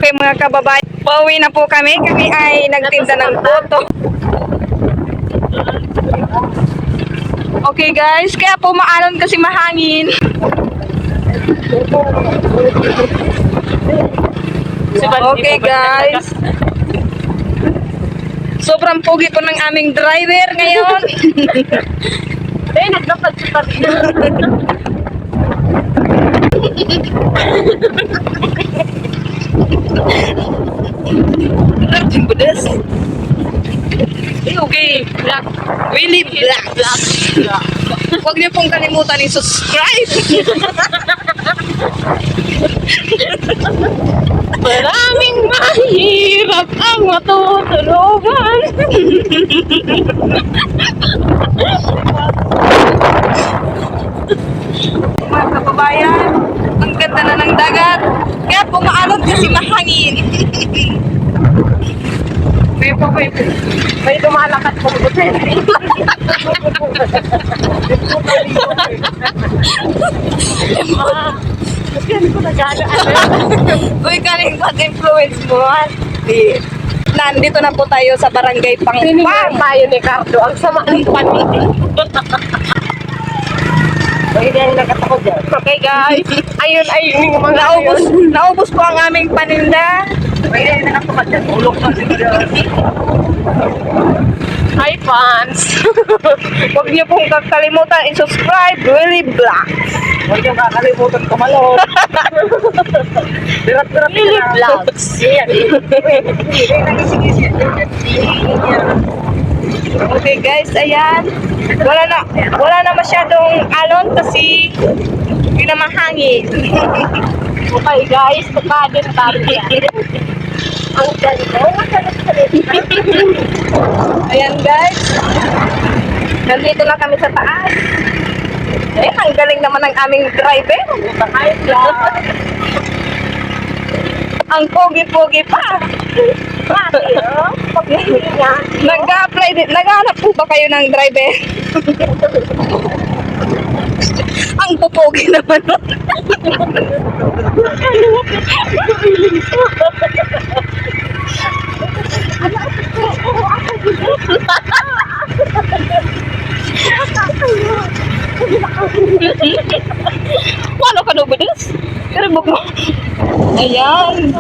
Okay mga kababayan, pauwi na po kami. Kami ay nagtinda ng puto. Okay guys, kaya po maalon kasi mahangin. Okay guys. Sobrang pogi po ng aming driver ngayon. Eh, naglakad siya pa rin. Okay, black. Really black. Huwag niyo pong kalimutan i-subscribe. Maraming mahirap ang matutulungan. Mga kababayan, ang ganda na ng dagat. Kaya pumaalon kasi mahangin. May lumalakad po ko sa Yan ko nagana. Uy, kaling bad influence mo. Di. Nandito na po tayo sa barangay Sinimpan Pangpang. tayo ni Cardo. Ang sama ng panin. Okay guys. Ayun ay yung mga Naubos po ang aming paninda. Hi fans. Huwag niyo pong kakalimutan i-subscribe, Willie Black. Huwag yung kakalimutan kumalot. Birat-birat Lily Vlogs. Okay guys, ayan. Wala na masyadong alon kasi pinamahangin. Okay guys, tukadin tayo yan. Ang ganda. Ayan guys. Nandito na kami sa taas. Eh, ang galing naman ng aming driver. Ang pogi-pogi pa. Nag-apply din. Naghanap po ba kayo ng driver? Ang popogi naman. Wala ka daw ba this? Pero mo. Ayan.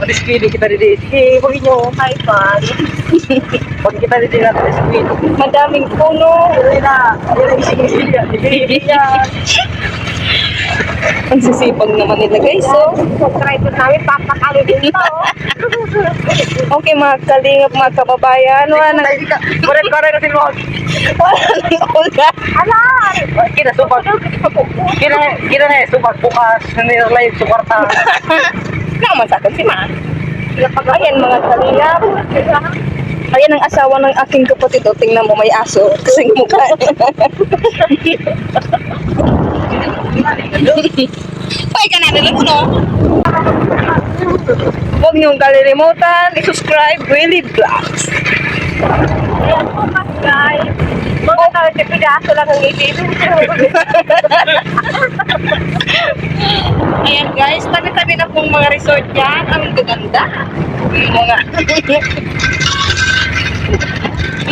Pag-speedy kita dito. Sige, huwag nyo. Hi, fan. Huwag kita dito na pag-speedy. Madaming puno. Ayun na. Ayun na, ising-ising yan. Ang sisipag naman nila guys. So, Subscribe namin, papakalo din ito. okay mga kalingap, mga kababayan. Wala nang Korek-korek na sinwag. ulan. Alam! Kinasupag. Kina na supag bukas. Nilive suporta. Naman sa akin si Ma. Ayan mga kalingap. Ayan ang asawa ng aking kapatid. O, tingnan mo may aso. Kasing mukha. Pay ka na nila mo, no? Huwag niyong kalilimutan, i-subscribe Willie Vlogs. Ayan po guys. Mga tao, pidaso lang ang ngipin. Ayan guys, tabi-tabi na pong mga resort yan. Ang gaganda. Yung mga...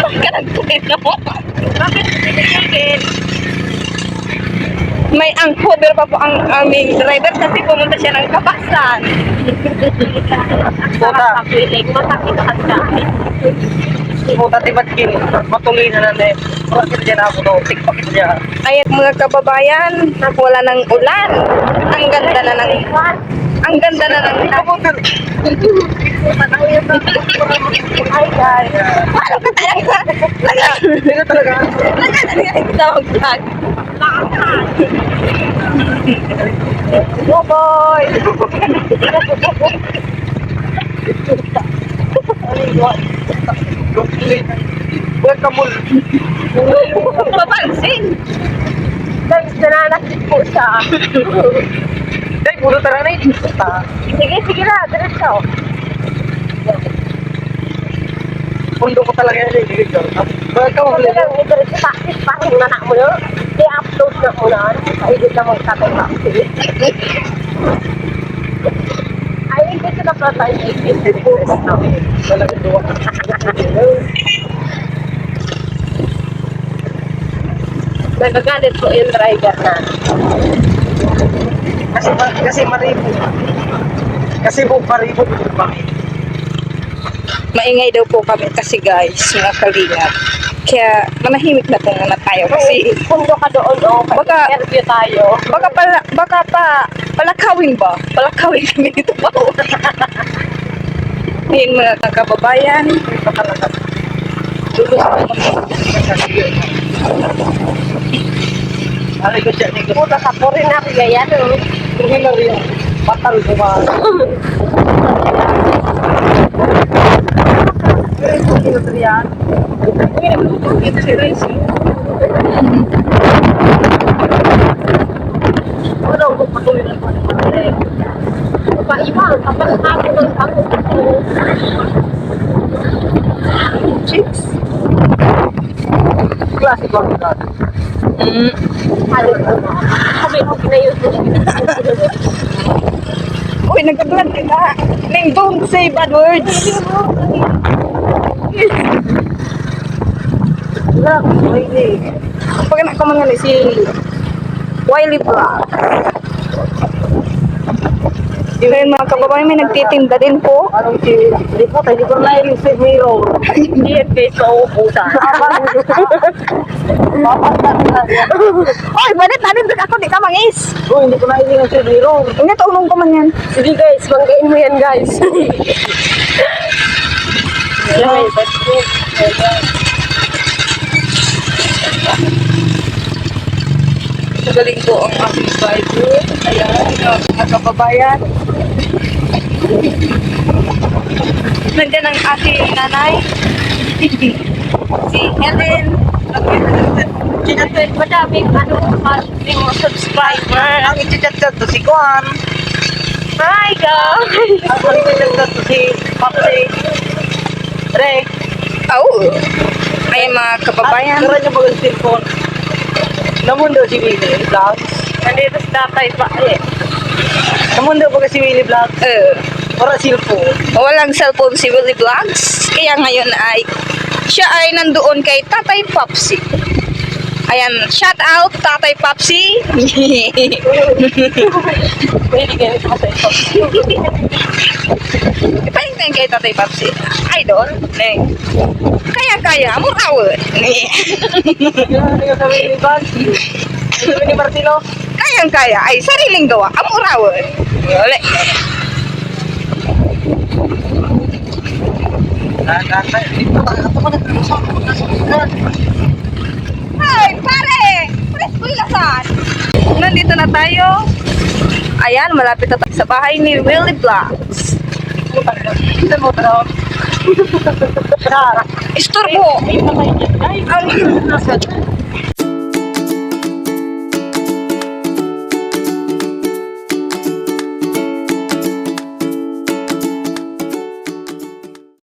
Magkanagpapit mo. Bakit pinigil? May angkover pa po ang aming driver kasi pumunta siya ng Kapasan. Puta. Masakit ang dahil. Puta, tibat kin. Matuloy na na. Bakit dyan ako to? Tikpak ito dyan. Ayan mga kababayan, wala ng ulan. Ang ganda na ng... Ang ganda na ng... Hi guys. Paano ka talaga? Sino talaga? Tawag-tawag. Oh boy. Welcome mo. Papansin. Guys, nananakit po siya. Dahil puro talaga na yun. Sige na, diretso. pundo ko talaga yan eh. Bakit ka Kung mabili? lang i-direct sa taxi, parang nanak mo na. I-upload na mo na. Kahigit na mo tatay taxi. Ay, hindi ko na pala tayo Talaga doon. Nagagalit po yung driver na. Kasi maribo. Kasi po maribo pa. Maingay daw po kami kasi guys, mga kalingap. Kaya manahimik na po muna tayo kasi Pundo ka doon, Baka- interview tayo. baka palakawin ba? Palakawin kami dito pa. Ngayon mga kababayan, dulos na kami. Ano ko siya? Puta sa porin na kaya yan. Hindi na rin. Batal ko ba? Ano, patuloy na pa. Iba, kapag ako ng ako. Chicks. Klase ba ko dati? Ano, kami ko pinayos. Uy, nagka-vlog kita. Neng, don't say bad words. Pag anak ko mga si Wiley Vlog. Ngayon mga kababayan, may nagtitinda din po. Anong si... Hindi ko na yung si Miro. Hindi yan kayo sa upusan. Oy, balit natin doon ako, di ka mangis. Oh, hindi ko na yung si Miro. Hindi, tulong ko man yan. Sige guys, manggain mo yan guys. Galing ko ang aking Bible. Ayan, mga kababayan. Nandiyan ang aking nanay. Si Helen. Madaming ano, maraming mga subscriber. Ang i-chat-chat to si Kwan. Hi guys! Ang i-chat-chat to si Papsi. Re. Oh. Ayan mga kababayan. Kara niya ba ang cellphone? Namundo si Willie Vlogs. Nandito sa tatay pa eh. Namundo ba si Willie Vlogs? Para cellphone. Walang cellphone si Willie Vlogs. Kaya ngayon ay siya ay nandoon kay Tatay Popsi. Ayan, shout out Tatay Popsi. Pwede kayo sa tatay pa. Ipahintayin kay Tatay Popsi. Idol, Neng. Kaya, murawad. Ano yung sabi ni Van? Sabi ni Martino? Kaya, ay sariling gawa. Amurawad. Wala. Ay, pare! Presko ilasan! Nandito na tayo. Ayan, malapit na tayo sa bahay ni Willie Vlogs. Isa mo taro. Istorbo! Ay, patay dyan guys. Ang